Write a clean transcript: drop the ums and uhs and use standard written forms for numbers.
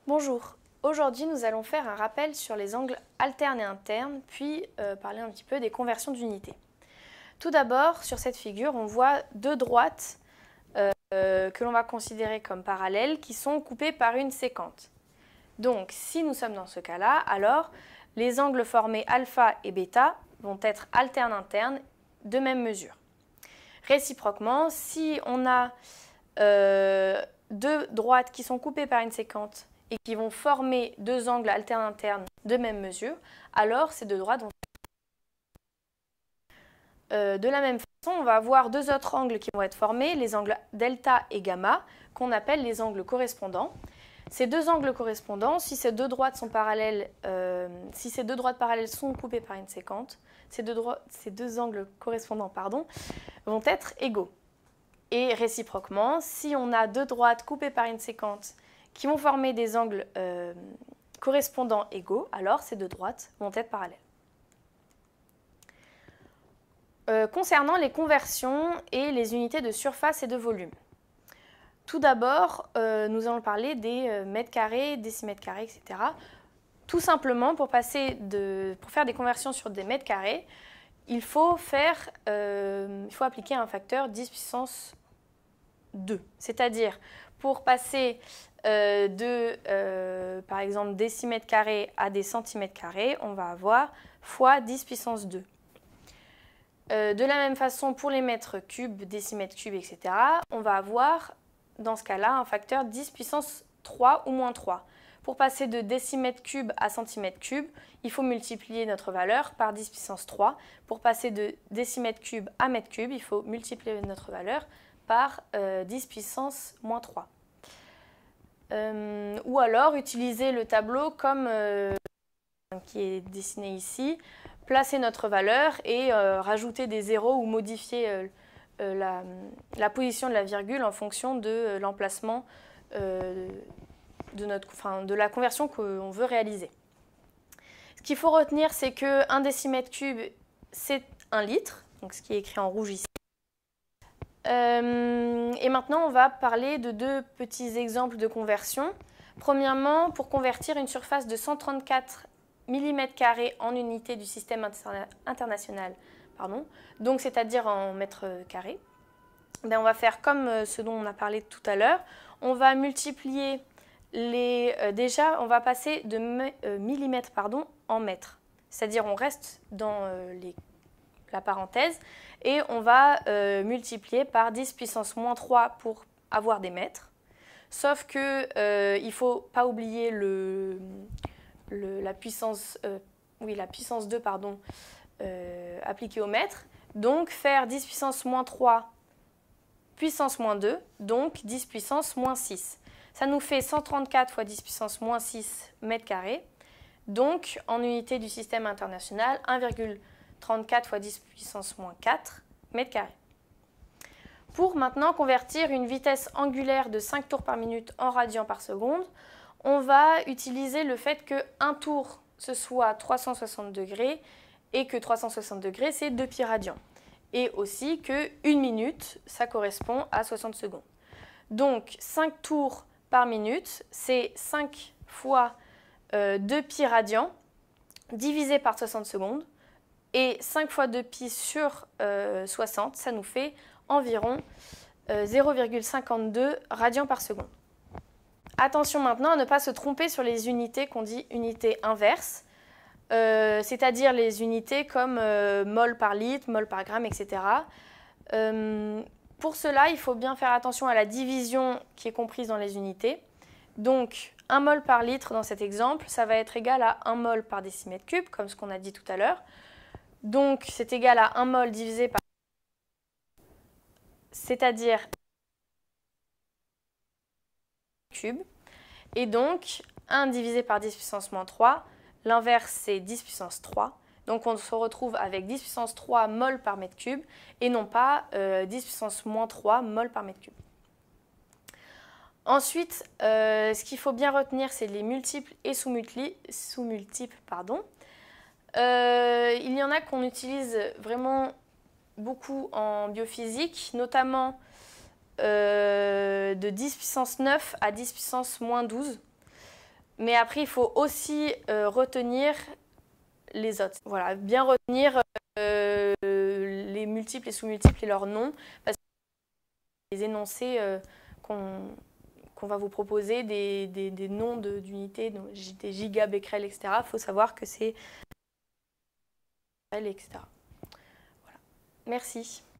Bonjour, aujourd'hui nous allons faire un rappel sur les angles alternes et internes, puis parler un petit peu des conversions d'unités. Tout d'abord, sur cette figure, on voit deux droites que l'on va considérer comme parallèles qui sont coupées par une séquente. Donc, si nous sommes dans ce cas-là, alors les angles formés alpha et bêta vont être alternes-internes de même mesure. Réciproquement, si on a deux droites qui sont coupées par une séquente et qui vont former deux angles alternes-internes de même mesure, alors ces deux droites vont... de la même façon, on va avoir deux autres angles qui vont être formés, les angles delta et gamma, qu'on appelle les angles correspondants. Ces deux angles correspondants, si ces deux droites sont parallèles, si ces deux droites parallèles sont coupées par une séquente, ces deux angles correspondants, vont être égaux. Et réciproquement, si on a deux droites coupées par une séquente qui vont former des angles correspondants égaux, alors ces deux droites vont être parallèles. Concernant les conversions et les unités de surface et de volume. Tout d'abord, nous allons parler des mètres carrés, décimètres carrés, etc. Tout simplement, pour faire des conversions sur des mètres carrés, il faut appliquer un facteur 10 puissance 2. C'est-à-dire, pour passer par exemple, décimètres carrés à des centimètres carrés, on va avoir fois 10 puissance 2. De la même façon, pour les mètres cubes, décimètres cubes, etc., on va avoir, dans ce cas-là, un facteur 10 puissance 3 ou moins 3. Pour passer de décimètres cubes à centimètres cubes, il faut multiplier notre valeur par 10 puissance 3. Pour passer de décimètres cubes à mètres cubes, il faut multiplier notre valeur par 10 puissance moins 3. Ou alors utiliser le tableau comme qui est dessiné ici, placer notre valeur et rajouter des zéros ou modifier la position de la virgule en fonction de l'emplacement de la conversion qu'on veut réaliser. Ce qu'il faut retenir, c'est qu'un décimètre cube, c'est 1 litre, donc ce qui est écrit en rouge ici. Et maintenant, on va parler de deux petits exemples de conversion. Premièrement, pour convertir une surface de 134 mm² en unité du système international, donc c'est-à-dire en mètres carrés, on va faire comme ce dont on a parlé tout à l'heure. On va multiplier déjà, on va passer de millimètres en mètres. C'est-à-dire on reste dans la parenthèse et on va multiplier par 10 puissance moins 3 pour avoir des mètres. Sauf qu'il ne faut pas oublier la puissance 2 appliquée au mètre. Donc faire 10 puissance moins 3 puissance moins 2, donc 10 puissance moins 6. Ça nous fait 134 fois 10 puissance moins 6 mètres carrés. Donc en unité du système international, 1,34 fois 10 puissance moins 4 mètres carrés. Pour maintenant convertir une vitesse angulaire de 5 tours par minute en radians par seconde, on va utiliser le fait qu'un tour, ce soit 360 degrés et que 360 degrés, c'est 2 pi radians. Et aussi que 1 minute, ça correspond à 60 secondes. Donc 5 tours par minute, c'est 5 fois 2 pi radians divisé par 60 secondes. Et 5 fois 2 pi sur 60, ça nous fait environ 0,52 radians par seconde. Attention maintenant à ne pas se tromper sur les unités qu'on dit unités inverses, c'est-à-dire les unités comme mol par litre, mol par gramme, etc. Pour cela, il faut bien faire attention à la division qui est comprise dans les unités. Donc, 1 mol par litre dans cet exemple, ça va être égal à 1 mol par décimètre cube, comme ce qu'on a dit tout à l'heure. Donc, c'est égal à 1 mol divisé par... c'est-à-dire cube. Et donc, 1 divisé par 10 puissance moins 3, l'inverse c'est 10 puissance 3. Donc, on se retrouve avec 10 puissance 3 mol par mètre cube et non pas 10 puissance moins 3 mol par mètre cube. Ensuite, ce qu'il faut bien retenir, c'est les multiples et sous-multiples. Il y en a qu'on utilise vraiment beaucoup en biophysique, notamment de 10 puissance 9 à 10 puissance moins 12. Mais après, il faut aussi retenir les autres. Voilà, bien retenir les multiples et sous-multiples et leurs noms, parce que les énoncés qu'on va vous proposer, des noms d'unités, des gigabecquerels, etc. Il faut savoir que c'est etc. Voilà. Merci.